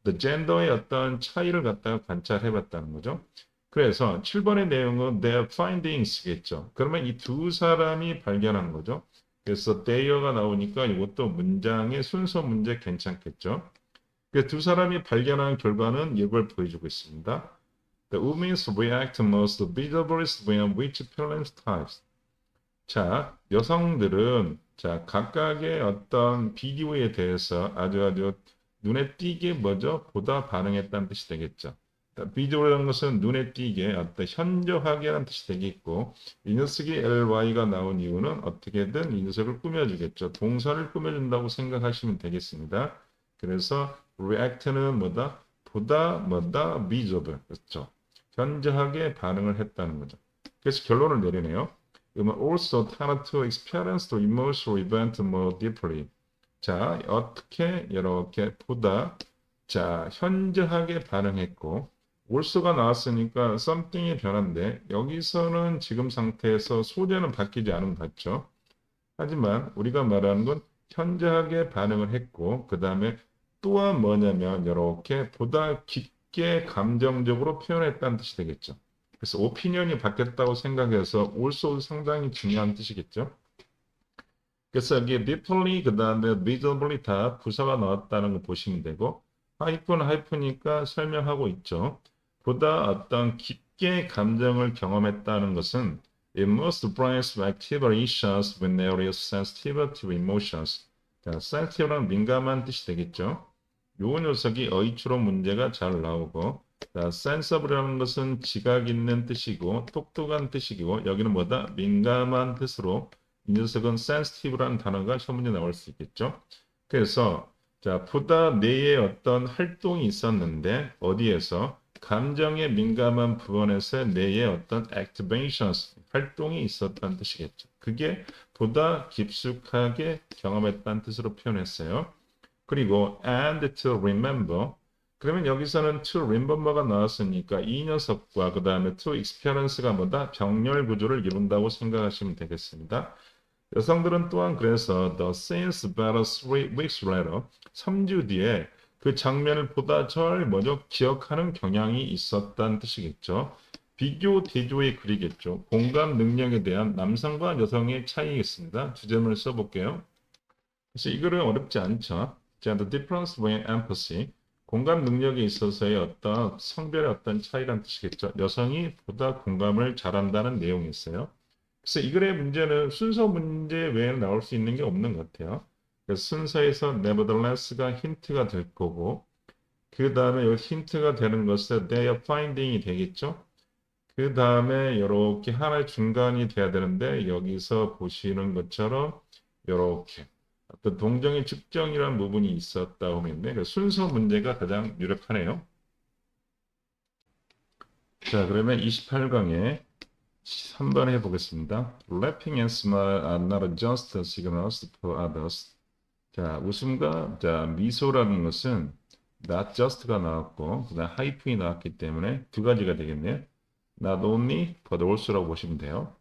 The gender의 어떤 차이를 갖다가 관찰해봤다는 거죠. 그래서 7번의 내용은 their findings겠죠. 그러면 이 두 사람이 발견한 거죠. 그래서 they가 나오니까 이것도 문장의 순서 문제 괜찮겠죠. 그 두 사람이 발견한 결과는 이걸 보여주고 있습니다. The women react most visibly when which parent types. 자, 여성들은 자 각각의 어떤 비디오에 대해서 아주 눈에 띄게 뭐죠? 보다 반응했다는 뜻이 되겠죠. 비디오라는 것은 눈에 띄게 어떤 현저하게라는 뜻이 되겠고 이 녀석이 ly가 나온 이유는 어떻게든 이 녀석을 꾸며주겠죠. 동사를 꾸며준다고 생각하시면 되겠습니다. 그래서 react는 뭐다? 보다 뭐다? visible. 그렇죠. 현저하게 반응을 했다는 거죠. 그래서 결론을 내리네요. also tend to experience the emotional event more deeply. 자, 어떻게 이렇게 보다 자, 현저하게 반응했고 also가 나왔으니까 something이 변한데 여기서는 지금 상태에서 소재는 바뀌지 않은 것 같죠. 하지만 우리가 말하는 건 현저하게 반응을 했고 그 다음에 또한 뭐냐면 이렇게 보다 깊게 감정적으로 표현했다는 뜻이 되겠죠. 그래서 오피니언이 바뀌었다고 생각해서 also 상당히 중요한 뜻이겠죠. 그래서 여기 deeply 그 다음에 visibly 다 부사가 나왔다는 거 보시면 되고 하이프니까 설명하고 있죠. 보다 어떤 깊게 감정을 경험했다는 것은 it must bring active issues when there is sensitive to emotions. 자, sensitive란 민감한 뜻이 되겠죠. 요 녀석이 어휘추론 문제가 잘 나오고 자, sensible이라는 것은 지각 있는 뜻이고 똑똑한 뜻이고 여기는 뭐다? 민감한 뜻으로 이 녀석은 sensitive라는 단어가 시험 문제 나올 수 있겠죠. 그래서 자, 보다 뇌에 어떤 활동이 있었는데 어디에서 감정에 민감한 부분에서 뇌에 어떤 activations 활동이 있었다는 뜻이겠죠. 그게 보다 깊숙하게 경험했다는 뜻으로 표현했어요. 그리고 and to remember 그러면 여기서는 to remember가 나왔으니까 이 녀석과 그 다음에 to experience가 뭐다? 병렬 구조를 이룬다고 생각하시면 되겠습니다. 여성들은 또한 그래서 the scenes better 3 weeks later 3주 뒤에 그 장면을 보다 절 먼저 기억하는 경향이 있었다는 뜻이겠죠. 비교 대조의 글이겠죠. 공감 능력에 대한 남성과 여성의 차이겠습니다. 주제문을 써볼게요. 그래서 이 글은 어렵지 않죠. 자, the difference when empathy 공감 능력에 있어서의 어떤 성별의 어떤 차이란 뜻이겠죠. 여성이 보다 공감을 잘한다는 내용이 있어요. 그래서 이 글의 문제는 순서 문제 외에는 나올 수 있는 게 없는 것 같아요. 그래서 순서에서 nevertheless가 힌트가 될 거고 그 다음에 이 힌트가 되는 것은 their finding이 되겠죠. 그 다음에 이렇게 하나의 중간이 돼야 되는데 여기서 보시는 것처럼 이렇게 어떤 동정의 측정이라는 부분이 있었다고 하는데 순서 문제가 가장 유력하네요. 자, 그러면 28강에 3번 해보겠습니다. Laughing and smile are not just signals for others. 자, 웃음과 자, 미소라는 것은 not just가 나왔고 그다음 하이픈이 나왔기 때문에 두 가지가 되겠네요. Not only but also라고 보시면 돼요.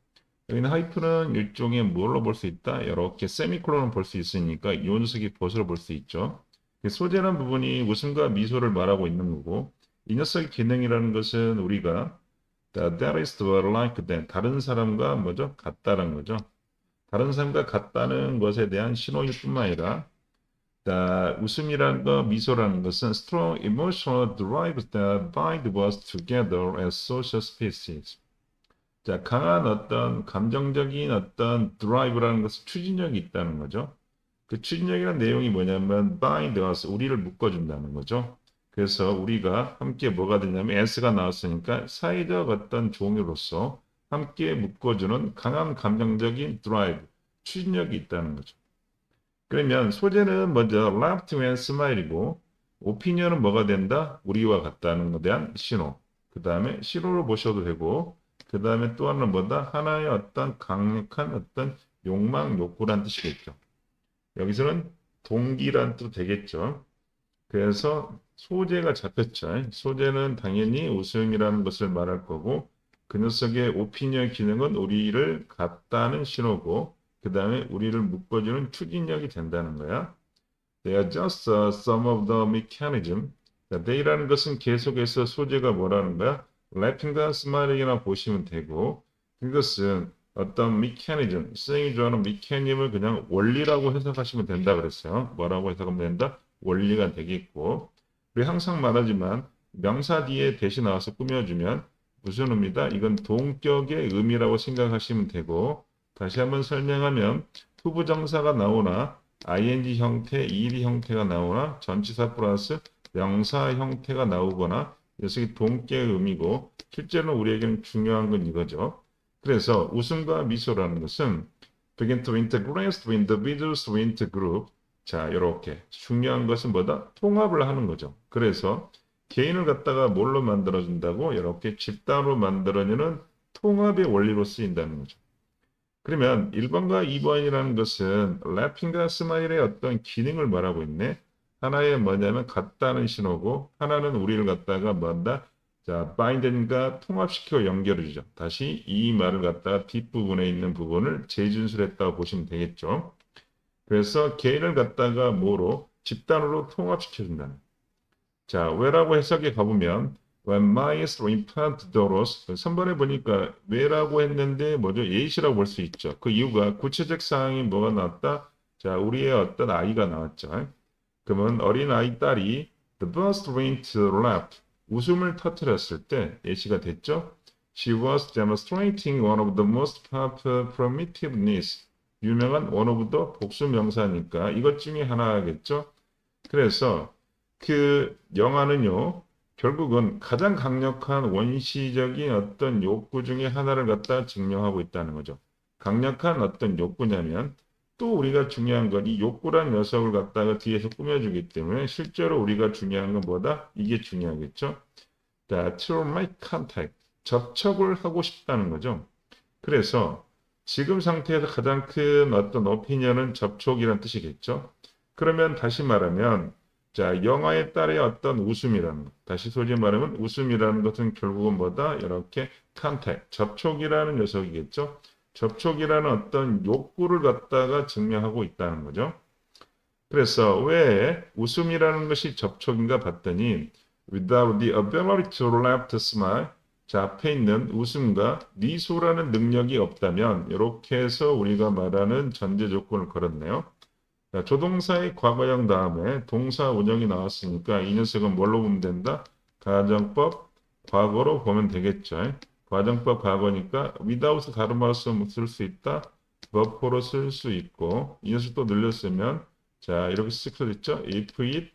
여기는 하이픈은 일종의 뭘로 볼 수 있다? 이렇게 세미콜론을 볼 수 있으니까 이 녀석이 벗으로 볼 수 있죠. 소재란 부분이 웃음과 미소를 말하고 있는 거고 이 녀석의 기능이라는 것은 우리가 that is like that 다른 사람과 뭐죠? 같다는 거죠. 다른 사람과 같다는 것에 대한 신호일 뿐만 아니라 웃음이라는 거, 미소라는 것은 strong emotional drives that bind us together as social species. 자, 강한 어떤 감정적인 어떤 드라이브라는 것은 추진력이 있다는 거죠. 그 추진력이라는 내용이 뭐냐면 bind us, 우리를 묶어준다는 거죠. 그래서 우리가 함께 뭐가 되냐면 s가 나왔으니까 사회적 어떤 종류로서 함께 묶어주는 강한 감정적인 드라이브, 추진력이 있다는 거죠. 그러면 소재는 먼저 laughed when smile이고 오피니언은 뭐가 된다? 우리와 같다는 것에 대한 신호. 그 다음에 신호로 보셔도 되고 그 다음에 또 하나는 뭐다? 하나의 어떤 강력한 어떤 욕망, 욕구란 뜻이겠죠. 여기서는 동기란 뜻 되겠죠. 그래서 소재가 잡혔죠. 소재는 당연히 웃음이라는 것을 말할 거고 그 녀석의 오피니언 기능은 우리를 같다는 신호고 그 다음에 우리를 묶어주는 추진력이 된다는 거야. They are just some of the mechanism. they라는 것은 계속해서 소재가 뭐라는 거야? laughing과 smiling이나 보시면 되고 이것은 어떤 mechanism, 선생님이 좋아하는 mechanism을 그냥 원리라고 해석하시면 된다 그랬어요. 뭐라고 해석하면 된다? 원리가 되겠고 우리 항상 말하지만 명사 뒤에 대신 나와서 꾸며주면 무슨 의미다? 이건 동격의 의미라고 생각하시면 되고 다시 한번 설명하면 투부정사가 나오나 ing 형태, ed 형태가 나오나 전치사 플러스 명사 형태가 나오거나 녀석이 동격의 의미고 실제로는 우리에게는 중요한 건 이거죠. 그래서 웃음과 미소라는 것은 begin to integrate with individuals with group. 자, 이렇게 중요한 것은 뭐다? 통합을 하는 거죠. 그래서 개인을 갖다가 뭘로 만들어준다고? 이렇게 집단으로 만들어내는 통합의 원리로 쓰인다는 거죠. 그러면 1번과 2번이라는 것은 랩핑과 스마일의 어떤 기능을 말하고 있네. 하나의 뭐냐면 같다는 신호고 하나는 우리를 갖다가 뭔다? 자, 바인드인가 통합시켜 연결해주죠. 다시 이 말을 갖다가 뒷부분에 있는 부분을 재준술했다고 보시면 되겠죠. 그래서 개인을 갖다가 뭐로? 집단으로 통합시켜준다는. 자, 왜라고 해석에 가보면 when mice implant doros 3번에 보니까 왜라고 했는데 뭐죠? 예시라고 볼 수 있죠. 그 이유가 구체적 사항이 뭐가 나왔다? 자, 우리의 어떤 아이가 나왔죠. 그러면 어린 아이 딸이 the burst went left 웃음을 터뜨렸을 때 예시가 됐죠. She was demonstrating one of the most popular primitiveness 유명한 one of the 복수 명사니까 이것 중에 하나겠죠. 그래서 그 영화는요, 결국은 가장 강력한 원시적인 어떤 욕구 중에 하나를 갖다 증명하고 있다는 거죠. 강력한 어떤 욕구냐면 또 우리가 중요한 건 이 욕구란 녀석을 갖다가 뒤에서 꾸며주기 때문에 실제로 우리가 중요한 건 뭐다? 이게 중요하겠죠. 자, to make contact. 접촉을 하고 싶다는 거죠. 그래서 지금 상태에서 가장 큰 어떤 오피니언은 접촉이란 뜻이겠죠. 그러면 다시 말하면 자, 영화에 따른 어떤 웃음이라는 것. 다시 소위 말하면 웃음이라는 것은 결국은 뭐다? 이렇게 컨택, 접촉이라는 녀석이겠죠. 접촉이라는 어떤 욕구를 갖다가 증명하고 있다는 거죠. 그래서 왜 웃음이라는 것이 접촉인가 봤더니 without the ability to laugh to smile 자, 앞에 있는 웃음과 미소라는 능력이 없다면 이렇게 해서 우리가 말하는 전제 조건을 걸었네요. 자, 조동사의 과거형 다음에 동사 원형이 나왔으니까 이 녀석은 뭘로 보면 된다? 가정법 과거로 보면 되겠죠. 가정법 과거니까 without 다른 말로 쓸 수 있다. verb로 쓸 수 있고 이 녀석 또 늘렸으면 자 이렇게 쓰여 있죠. if it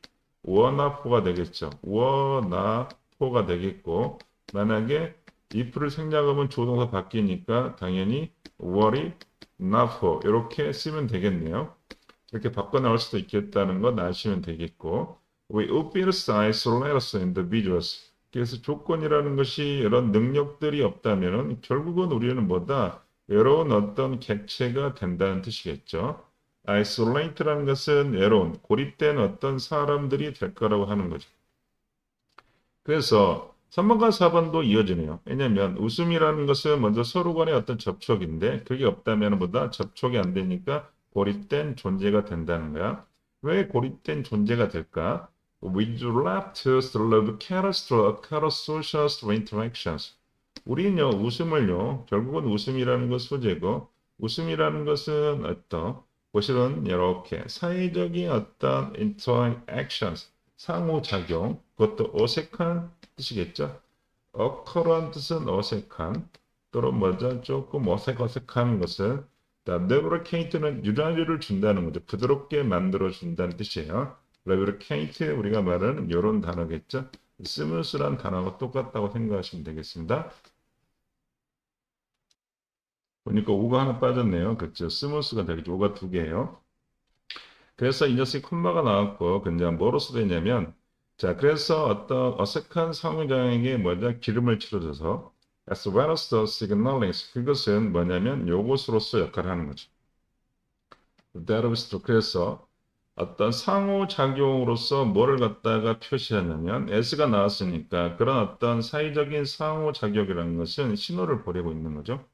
were not for가 되겠죠. were not for가 되겠고 만약에 if를 생략하면 조동사 바뀌니까 당연히 were it not for 이렇게 쓰면 되겠네요. 이렇게 바꿔 나올 수도 있겠다는 건 아시면 되겠고 we open size letters individuals 그래서 조건이라는 것이 이런 능력들이 없다면 결국은 우리는 뭐다? 외로운 어떤 객체가 된다는 뜻이겠죠. isolate라는 것은 외로운, 고립된 어떤 사람들이 될 거라고 하는 거죠. 그래서 3번과 4번도 이어지네요. 왜냐하면 웃음이라는 것은 먼저 서로 간의 어떤 접촉인데 그게 없다면 보다 접촉이 안 되니까 고립된 존재가 된다는 거야. 왜 고립된 존재가 될까? With laughter, love, social interactions. 우리는요, 웃음을요, 결국은 웃음이라는 것 소재고, 웃음이라는 것은 어떤, 것은 이렇게 사회적인 어떤 interactions, 상호작용, 그것도 어색한 뜻이겠죠. 어커런 뜻은 어색한, 또는 뭐죠? 조금 어색한 것은, lubricate는 유라리를 준다는 거죠. 부드럽게 만들어 준다는 뜻이에요. lubricate 우리가 말하는 이런 단어겠죠. 스무스란 단어가 똑같다고 생각하시면 되겠습니다. 보니까 오가 하나 빠졌네요. 그렇죠. 스무스가 되겠죠. 오가 두 개예요. 그래서 이 녀석이 콤마가 나왔고, 근데 뭐로 쓰였냐면, 자, 그래서 어떤 어색한 상호작용에게 뭐냐, 기름을 치러줘서, as well as the signalings, 그것은 뭐냐면, 요것으로서 역할을 하는 거죠. that was to, 그래서 어떤 상호작용으로서 뭐를 갖다가 표시하냐면, s가 나왔으니까, 그런 어떤 사회적인 상호작용이라는 것은 신호를 보내고 있는 거죠.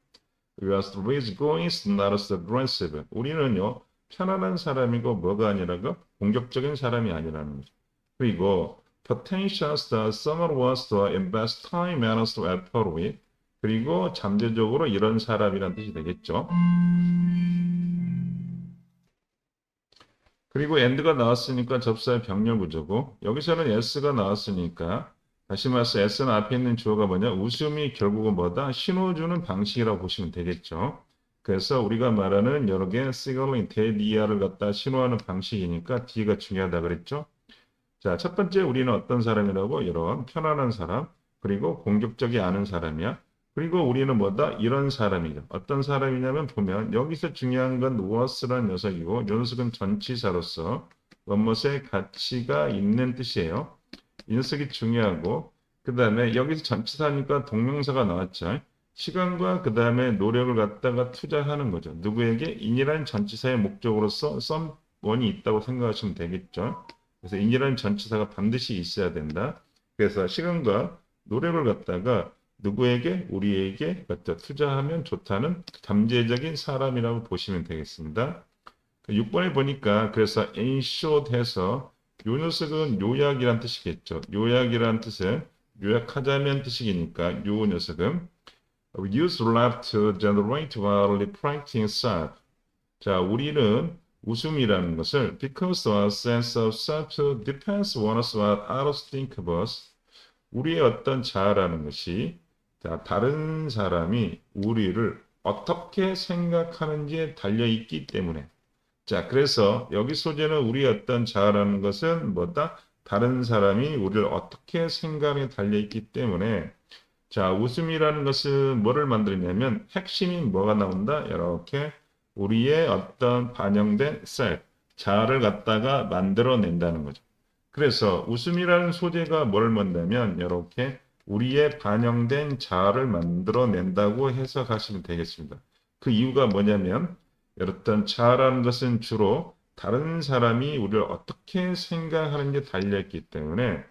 We are always going, not as aggressive. 우리는요, 편안한 사람이고 뭐가 아니라고 공격적인 사람이 아니라는 거죠. 그리고 potentials that someone wants to invest time and effort with. 그리고 잠재적으로 이런 사람이란 뜻이 되겠죠. 그리고 and가 나왔으니까 접사의 병렬 구조고 여기서는 s가 나왔으니까 다시 말해서 s는 앞에 있는 주어가 뭐냐? 웃음이 결국은 뭐다? 신호 주는 방식이라고 보시면 되겠죠. 그래서 우리가 말하는 여러 개 시글링, 대디아를 갖다 신호하는 방식이니까 D가 중요하다 그랬죠. 자, 첫 번째 우리는 어떤 사람이라고? 이런 편안한 사람, 그리고 공격적이 않은 사람이야. 그리고 우리는 뭐다? 이런 사람이죠. 어떤 사람이냐면 보면 여기서 중요한 건 was란 녀석이고 이 녀석은 전치사로서 원못의 가치가 있는 뜻이에요. 이 녀석이 중요하고 그 다음에 여기서 전치사니까 동명사가 나왔죠. 시간과 그 다음에 노력을 갖다가 투자하는 거죠. 누구에게? 인이라는 전치사의 목적으로서 someone이 있다고 생각하시면 되겠죠. 그래서 인이라는 전치사가 반드시 있어야 된다. 그래서 시간과 노력을 갖다가 누구에게? 우리에게 갖다 투자하면 좋다는 잠재적인 사람이라고 보시면 되겠습니다. 6번에 보니까 그래서 in short 해서 요 녀석은 요약이란 뜻이겠죠. 요약이란 뜻은 요약하자면 뜻이니까 요 녀석은 use laugh to generate while reflecting self. 자, 우리는 웃음이라는 것을 because our sense of self depends on us what others think of us. 우리의 어떤 자아라는 것이 자, 다른 사람이 우리를 어떻게 생각하는지에 달려있기 때문에 자, 그래서 여기 소재는 우리의 어떤 자아라는 것은 뭐다? 다른 사람이 우리를 어떻게 생각에 달려있기 때문에 자, 웃음이라는 것은 뭐를 만들냐면 핵심이 뭐가 나온다? 이렇게 우리의 어떤 반영된 셀, 자아를 갖다가 만들어낸다는 거죠. 그래서 웃음이라는 소재가 뭘 만들냐면 이렇게 우리의 반영된 자아를 만들어낸다고 해석하시면 되겠습니다. 그 이유가 뭐냐면 어떤 자아라는 것은 주로 다른 사람이 우리를 어떻게 생각하는지 달려있기 때문에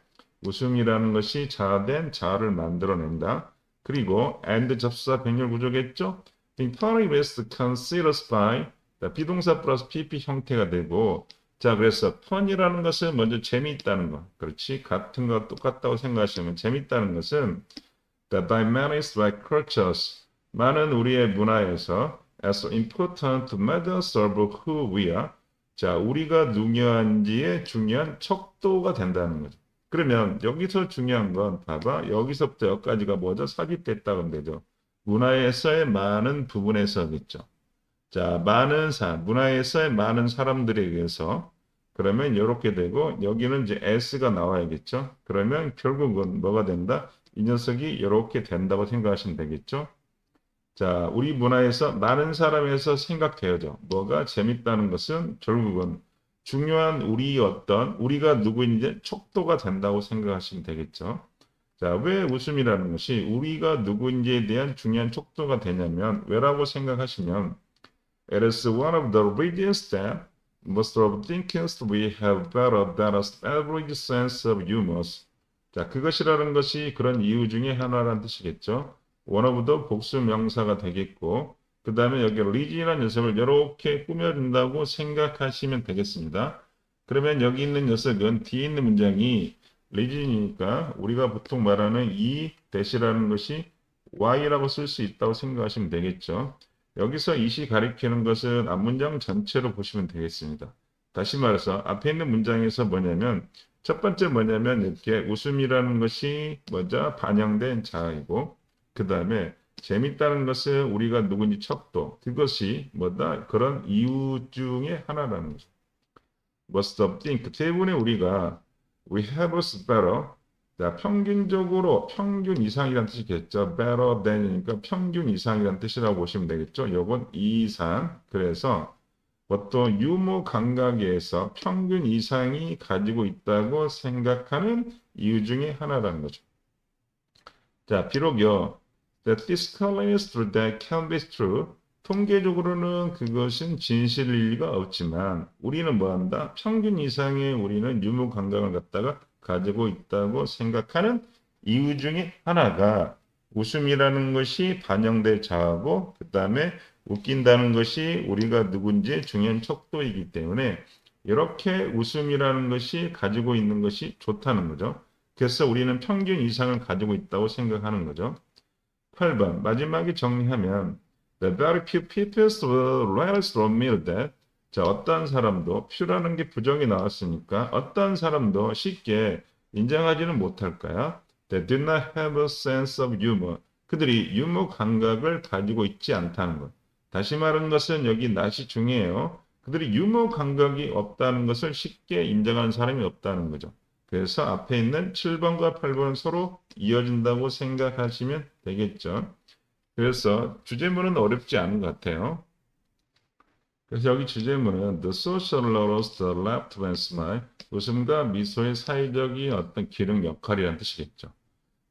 웃음이라는 것이 자아된 자아를 만들어낸다. 그리고 and 접사 병렬 구조겠죠? Funny ways considered by 비동사 플러스 PP 형태가 되고 자 그래서 fun이라는 것은 먼저 재미있다는 거. 그렇지? 같은 거 똑같다고 생각하시면 재미있다는 것은 by many like cultures 많은 우리의 문화에서 as important matters of who we are 자 우리가 누구인지에 중요한 척도가 된다는 거죠. 그러면 여기서 중요한 건 봐봐. 여기서부터 여기까지가 뭐죠? 삽입됐다고 되죠. 문화에서의 많은 부분에서겠죠. 자, 문화에서의 많은 사람들에 의해서 그러면 이렇게 되고 여기는 이제 s가 나와야겠죠. 그러면 결국은 뭐가 된다? 이 녀석이 이렇게 된다고 생각하시면 되겠죠. 자, 우리 문화에서 많은 사람에서 생각되어져. 뭐가 재밌다는 것은 결국은 중요한 우리가 누구인지 촉도가 된다고 생각하시면 되겠죠. 자, 왜 웃음이라는 것이 우리가 누구인지에 대한 중요한 촉도가 되냐면 왜라고 생각하시면 it is one of the reasons that most of thinkers we have better than an average sense of humor. 자, 그것이라는 것이 그런 이유 중에 하나라는 뜻이겠죠. one of the 복수 명사가 되겠고 그 다음에 여기 리지라는 녀석을 이렇게 꾸며준다고 생각하시면 되겠습니다. 그러면 여기 있는 녀석은 뒤에 있는 문장이 리진이니까 우리가 보통 말하는 이 대시라는 것이 y라고 쓸 수 있다고 생각하시면 되겠죠. 여기서 it이 가리키는 것은 앞문장 전체로 보시면 되겠습니다. 다시 말해서 앞에 있는 문장에서 뭐냐면 첫 번째 뭐냐면 이렇게 웃음이라는 것이 먼저 반영된 자아이고 그 다음에 재밌다는 것은 우리가 누군지 척도 그것이 뭐다 그런 이유 중에 하나라는 거죠. What's the think? 대부분의 우리가 we have better 자, 평균적으로 평균 이상이라는 뜻이겠죠. better than이니까 평균 이상이라는 뜻이라고 보시면 되겠죠. 요건 이상. 그래서 어떤 유무 감각에서 평균 이상이 가지고 있다고 생각하는 이유 중에 하나라는 거죠. 자, 비록요. That this claims that can be true. 통계적으로는 그것은 진실일 리가 없지만 우리는 뭐한다? 평균 이상의 우리는 유무 감각을 갖다가 가지고 있다고 생각하는 이유 중에 하나가 웃음이라는 것이 반영될 자아고 그 다음에 웃긴다는 것이 우리가 누군지 중요한 척도이기 때문에 이렇게 웃음이라는 것이 가지고 있는 것이 좋다는 거죠. 그래서 우리는 평균 이상을 가지고 있다고 생각하는 거죠. 8번 마지막에 정리하면 The very few people will readily admit that 자, 어떤 사람도 few 게 부정이 나왔으니까 어떤 사람도 쉽게 인정하지는 못할까요? They do not have a sense of humor. 그들이 유머 감각을 가지고 있지 않다는 것. 다시 말하는 것은 여기 not이 중요해요. 그들이 유머 감각이 없다는 것을 쉽게 인정하는 사람이 없다는 거죠. 그래서 앞에 있는 7번과 8번은 서로 이어진다고 생각하시면 되겠죠. 그래서 주제문은 어렵지 않은 것 같아요. 그래서 여기 주제문은 The social laws, the left and smile 웃음과 미소의 사회적인 어떤 기능 역할이라는 뜻이겠죠.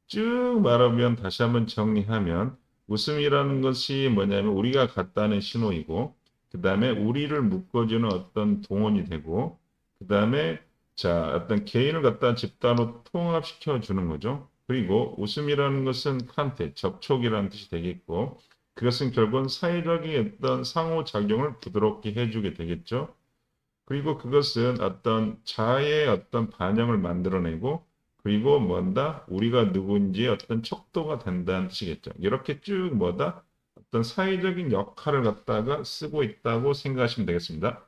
쭉 말하면 다시 한번 정리하면 웃음이라는 것이 뭐냐면 우리가 갖다는 신호이고 그 다음에 우리를 묶어주는 어떤 동원이 되고 그 다음에 자 어떤 개인을 갖다 집단으로 통합시켜 주는 거죠. 그리고 웃음이라는 것은 컨택, 접촉이라는 뜻이 되겠고 그것은 결국은 사회적인 어떤 상호작용을 부드럽게 해주게 되겠죠. 그리고 그것은 어떤 자아의 어떤 반영을 만들어내고 그리고 뭔다 우리가 누군지의 어떤 척도가 된다는 뜻이겠죠. 이렇게 쭉 뭐다 어떤 사회적인 역할을 갖다가 쓰고 있다고 생각하시면 되겠습니다.